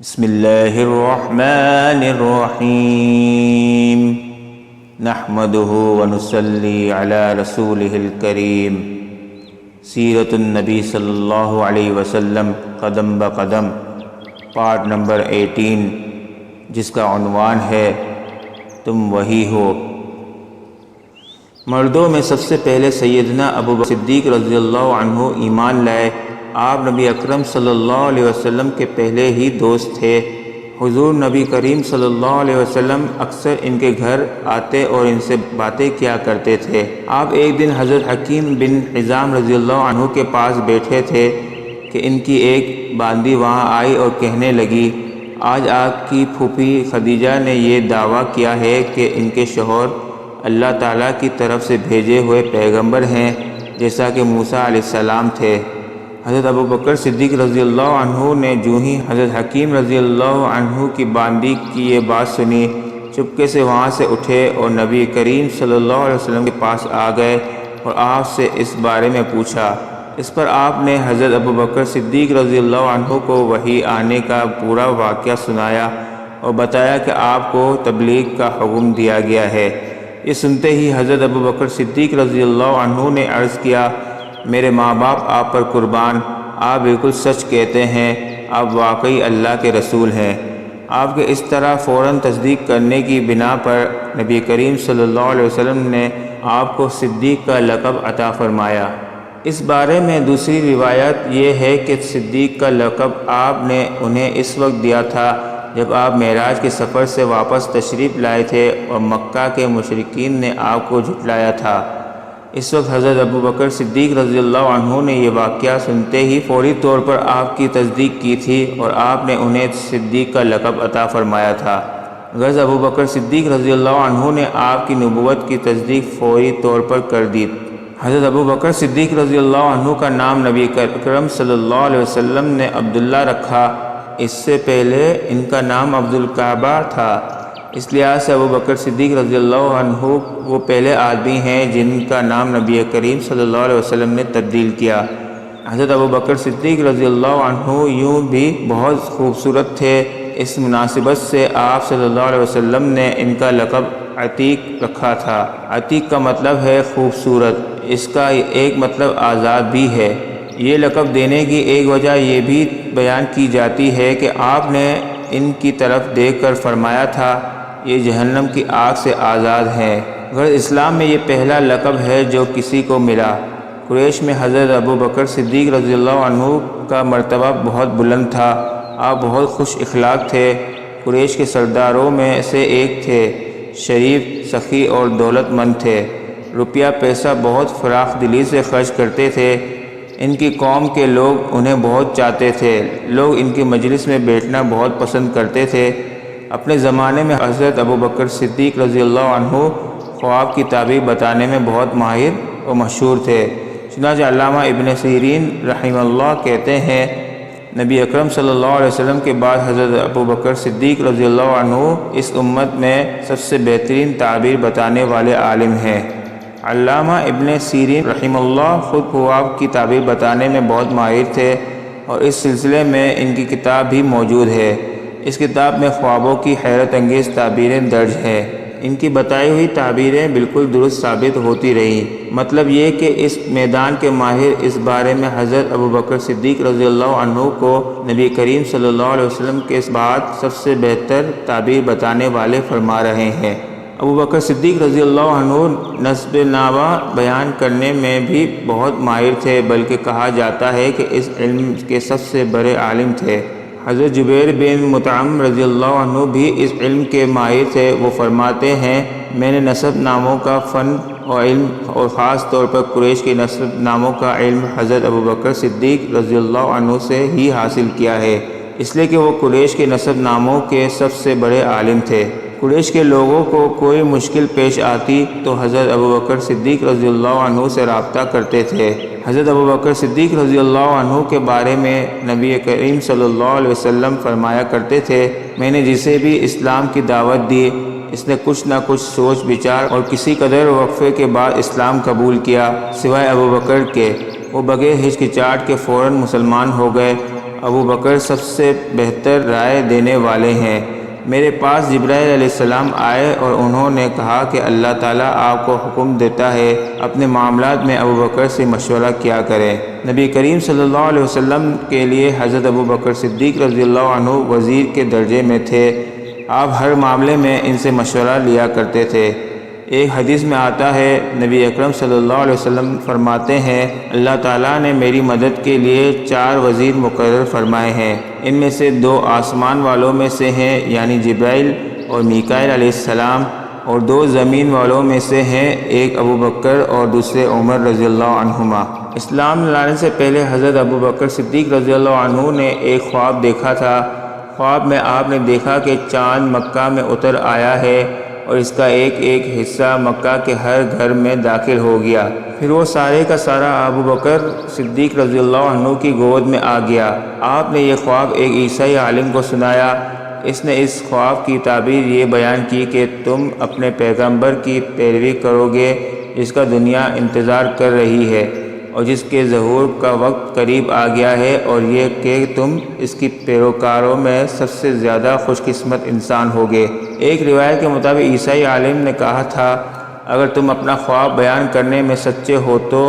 بسم اللہ الرحمن الرحیم نحمده ونصلی علی رسولہ الکریم سیرت النبی صلی اللہ علیہ وسلم قدم بقدم پارٹ نمبر 18 جس کا عنوان ہے تم وہی ہو۔ مردوں میں سب سے پہلے سیدنا ابو بکر صدیق رضی اللہ عنہ ایمان لائے۔ آپ نبی اکرم صلی اللہ علیہ وسلم کے پہلے ہی دوست تھے۔ حضور نبی کریم صلی اللہ علیہ وسلم اکثر ان کے گھر آتے اور ان سے باتیں کیا کرتے تھے۔ آپ ایک دن حضرت حکیم بن حزام رضی اللہ عنہ کے پاس بیٹھے تھے کہ ان کی ایک باندی وہاں آئی اور کہنے لگی، آج آپ کی پھوپھی خدیجہ نے یہ دعویٰ کیا ہے کہ ان کے شوہر اللہ تعالیٰ کی طرف سے بھیجے ہوئے پیغمبر ہیں، جیسا کہ موسیٰ علیہ السلام تھے۔ حضرت ابو بکر صدیق رضی اللہ عنہ نے جو ہی حضرت حکیم رضی اللہ عنہ کی باندی کی یہ بات سنی، چپکے سے وہاں سے اٹھے اور نبی کریم صلی اللہ علیہ وسلم کے پاس آ گئے اور آپ سے اس بارے میں پوچھا۔ اس پر آپ نے حضرت ابو بکر صدیق رضی اللہ عنہ کو وحی آنے کا پورا واقعہ سنایا اور بتایا کہ آپ کو تبلیغ کا حکم دیا گیا ہے۔ یہ سنتے ہی حضرت ابو بکر صدیق رضی اللہ عنہ نے عرض کیا، میرے ماں باپ آپ پر قربان، آپ بالکل سچ کہتے ہیں، آپ واقعی اللہ کے رسول ہیں۔ آپ کے اس طرح فوراً تصدیق کرنے کی بنا پر نبی کریم صلی اللہ علیہ وسلم نے آپ کو صدیق کا لقب عطا فرمایا۔ اس بارے میں دوسری روایت یہ ہے کہ صدیق کا لقب آپ نے انہیں اس وقت دیا تھا جب آپ معراج کے سفر سے واپس تشریف لائے تھے اور مکہ کے مشرکین نے آپ کو جھٹلایا تھا۔ اس وقت حضرت ابو بکر صدیق رضی اللہ عنہ نے یہ واقعہ سنتے ہی فوری طور پر آپ کی تصدیق کی تھی اور آپ نے انہیں صدیق کا لقب عطا فرمایا تھا۔ غرض ابو بکر صدیق رضی اللہ عنہ نے آپ کی نبوت کی تصدیق فوری طور پر کر دی۔ حضرت ابو بکر صدیق رضی اللہ عنہ کا نام نبی اکرم صلی اللہ علیہ وسلم نے عبداللہ رکھا، اس سے پہلے ان کا نام عبدالکعبہ تھا۔ اس لحاظ سے ابو بکر صدیق رضی اللہ عنہ وہ پہلے آدمی ہیں جن کا نام نبی کریم صلی اللہ علیہ وسلم نے تبدیل کیا۔ حضرت ابو بکر صدیق رضی اللہ عنہ یوں بھی بہت خوبصورت تھے، اس مناسبت سے آپ صلی اللہ علیہ وسلم نے ان کا لقب عتیق رکھا تھا۔ عتیق کا مطلب ہے خوبصورت، اس کا ایک مطلب آزاد بھی ہے۔ یہ لقب دینے کی ایک وجہ یہ بھی بیان کی جاتی ہے کہ آپ نے ان کی طرف دیکھ کر فرمایا تھا، یہ جہنم کی آگ سے آزاد ہیں۔ غرض اسلام میں یہ پہلا لقب ہے جو کسی کو ملا۔ قریش میں حضرت ابو بکر صدیق رضی اللہ عنہ کا مرتبہ بہت بلند تھا۔ آپ بہت خوش اخلاق تھے، قریش کے سرداروں میں سے ایک تھے، شریف، سخی اور دولت مند تھے، روپیہ پیسہ بہت فراخ دلی سے خرچ کرتے تھے۔ ان کی قوم کے لوگ انہیں بہت چاہتے تھے، لوگ ان کی مجلس میں بیٹھنا بہت پسند کرتے تھے۔ اپنے زمانے میں حضرت ابو بکر صدیق رضی اللہ عنہ خواب کی تعبیر بتانے میں بہت ماہر اور مشہور تھے۔ چنانچہ علامہ ابن سیرین رحمہ اللہ کہتے ہیں، نبی اکرم صلی اللہ علیہ وسلم کے بعد حضرت ابو بکر صدیق رضی اللہ عنہ اس امت میں سب سے بہترین تعبیر بتانے والے عالم ہیں۔ علامہ ابن سیرین رحمہ اللہ خود خواب کی تعبیر بتانے میں بہت ماہر تھے اور اس سلسلے میں ان کی کتاب بھی موجود ہے۔ اس کتاب میں خوابوں کی حیرت انگیز تعبیریں درج ہیں۔ ان کی بتائی ہوئی تعبیریں بالکل درست ثابت ہوتی رہیں۔ مطلب یہ کہ اس میدان کے ماہر اس بارے میں حضرت ابو بکر صدیق رضی اللہ عنہ کو نبی کریم صلی اللہ علیہ وسلم کے بعد سب سے بہتر تعبیر بتانے والے فرما رہے ہیں۔ ابو بکر صدیق رضی اللہ عنہ نسب نامہ بیان کرنے میں بھی بہت ماہر تھے، بلکہ کہا جاتا ہے کہ اس علم کے سب سے بڑے عالم تھے۔ حضرت جبیر بن مطعم رضی اللہ عنہ بھی اس علم کے ماہر تھے۔ وہ فرماتے ہیں، میں نے نسب ناموں کا فن اور علم اور خاص طور پر قریش کے نسب ناموں کا علم حضرت ابو بکر صدیق رضی اللہ عنہ سے ہی حاصل کیا ہے، اس لیے کہ وہ قریش کے نسب ناموں کے سب سے بڑے عالم تھے۔ قریش کے لوگوں کو کوئی مشکل پیش آتی تو حضرت ابو بکر صدیق رضی اللہ عنہ سے رابطہ کرتے تھے۔ حضرت ابو بکر صدیق رضی اللہ عنہ کے بارے میں نبی کریم صلی اللہ علیہ وسلم فرمایا کرتے تھے، میں نے جسے بھی اسلام کی دعوت دی، اس نے کچھ نہ کچھ سوچ بچار اور کسی قدر وقفے کے بعد اسلام قبول کیا، سوائے ابو بکر کے، وہ بغیر ہچکچاہٹ کے فوراً مسلمان ہو گئے۔ ابو بکر سب سے بہتر رائے دینے والے ہیں۔ میرے پاس جبرائیل علیہ السلام آئے اور انہوں نے کہا کہ اللہ تعالیٰ آپ کو حکم دیتا ہے اپنے معاملات میں ابو بکر سے مشورہ کیا کریں۔ نبی کریم صلی اللہ علیہ وسلم کے لیے حضرت ابو بکر صدیق رضی اللہ عنہ وزیر کے درجے میں تھے۔ آپ ہر معاملے میں ان سے مشورہ لیا کرتے تھے۔ ایک حدیث میں آتا ہے، نبی اکرم صلی اللہ علیہ وسلم فرماتے ہیں، اللہ تعالیٰ نے میری مدد کے لیے 4 وزیر مقرر فرمائے ہیں۔ ان میں سے 2 آسمان والوں میں سے ہیں، یعنی جبرائیل اور میکائیل علیہ السلام، اور 2 زمین والوں میں سے ہیں، ایک ابو بکر اور دوسرے عمر رضی اللہ عنہما۔ اسلام لانے سے پہلے حضرت ابو بکر صدیق رضی اللہ عنہ نے ایک خواب دیکھا تھا۔ خواب میں آپ نے دیکھا کہ چاند مکہ میں اتر آیا ہے اور اس کا ایک ایک حصہ مکہ کے ہر گھر میں داخل ہو گیا۔ پھر وہ سارے کا سارا ابو بکر صدیق رضی اللہ عنہ کی گود میں آ گیا۔ آپ نے یہ خواب ایک عیسائی عالم کو سنایا۔ اس نے اس خواب کی تعبیر یہ بیان کی کہ تم اپنے پیغمبر کی پیروی کرو گے جس کا دنیا انتظار کر رہی ہے اور جس کے ظہور کا وقت قریب آ گیا ہے، اور یہ کہ تم اس کی پیروکاروں میں سب سے زیادہ خوش قسمت انسان ہوگے۔ ایک روایت کے مطابق عیسائی عالم نے کہا تھا، اگر تم اپنا خواب بیان کرنے میں سچے ہو تو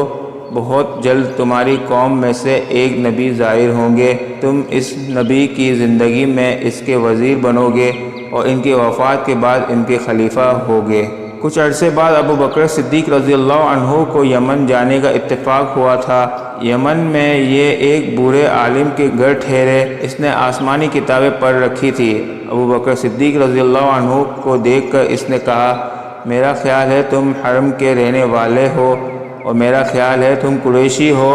بہت جلد تمہاری قوم میں سے ایک نبی ظاہر ہوں گے۔ تم اس نبی کی زندگی میں اس کے وزیر بنو گے اور ان کی وفات کے بعد ان کے خلیفہ ہوگے۔ کچھ عرصے بعد ابو بکر صدیق رضی اللہ عنہ کو یمن جانے کا اتفاق ہوا تھا۔ یمن میں یہ ایک بوڑھے عالم کے گھر ٹھہرے۔ اس نے آسمانی کتابیں پڑھ رکھی تھی۔ ابو بکر صدیق رضی اللہ عنہ کو دیکھ کر اس نے کہا، میرا خیال ہے تم حرم کے رہنے والے ہو اور میرا خیال ہے تم قریشی ہو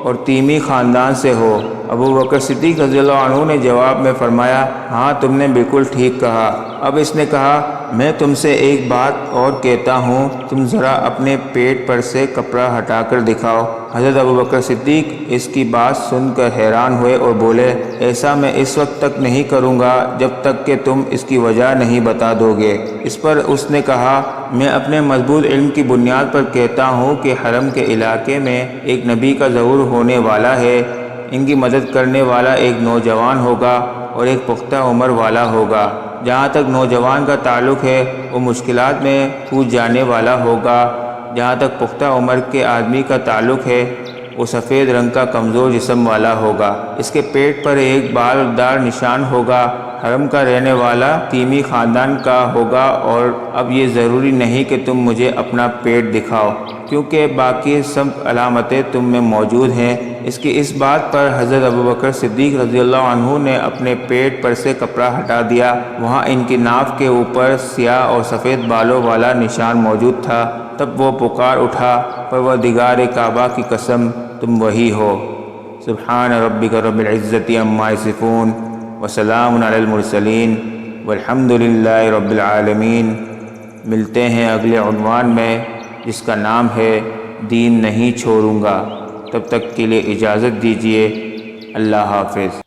اور تیمی خاندان سے ہو۔ ابو بکر صدیق رضی اللہ عنہ نے جواب میں فرمایا، ہاں تم نے بالکل ٹھیک کہا۔ اب اس نے کہا، میں تم سے ایک بات اور کہتا ہوں، تم ذرا اپنے پیٹ پر سے کپڑا ہٹا کر دکھاؤ۔ حضرت ابو بکر صدیق اس کی بات سن کر حیران ہوئے اور بولے، ایسا میں اس وقت تک نہیں کروں گا جب تک کہ تم اس کی وجہ نہیں بتا دو گے۔ اس پر اس نے کہا، میں اپنے مضبوط علم کی بنیاد پر کہتا ہوں کہ حرم کے علاقے میں ایک نبی کا ظہور ہونے والا ہے۔ ان کی مدد کرنے والا ایک نوجوان ہوگا اور ایک پختہ عمر والا ہوگا۔ جہاں تک نوجوان کا تعلق ہے وہ مشکلات میں کود جانے والا ہوگا۔ جہاں تک پختہ عمر کے آدمی کا تعلق ہے وہ سفید رنگ کا کمزور جسم والا ہوگا۔ اس کے پیٹ پر ایک بال دار نشان ہوگا۔ حرم کا رہنے والا تیمی خاندان کا ہوگا، اور اب یہ ضروری نہیں کہ تم مجھے اپنا پیٹ دکھاؤ کیونکہ باقی سب علامتیں تم میں موجود ہیں۔ اس کی اس بات پر حضرت ابو بکر صدیق رضی اللہ عنہ نے اپنے پیٹ پر سے کپڑا ہٹا دیا۔ وہاں ان کی ناف کے اوپر سیاہ اور سفید بالوں والا نشان موجود تھا۔ تب وہ پکار اٹھا، پروردگار کعبہ کی قسم تم وہی ہو۔ سبحان ربک رب العزت عما یصفون وسلام علی المرسلین والحمد للہ رب العالمین۔ ملتے ہیں اگلے عنوان میں جس کا نام ہے دین نہیں چھوڑوں گا۔ تب تک کے لیے اجازت دیجیے۔ اللہ حافظ۔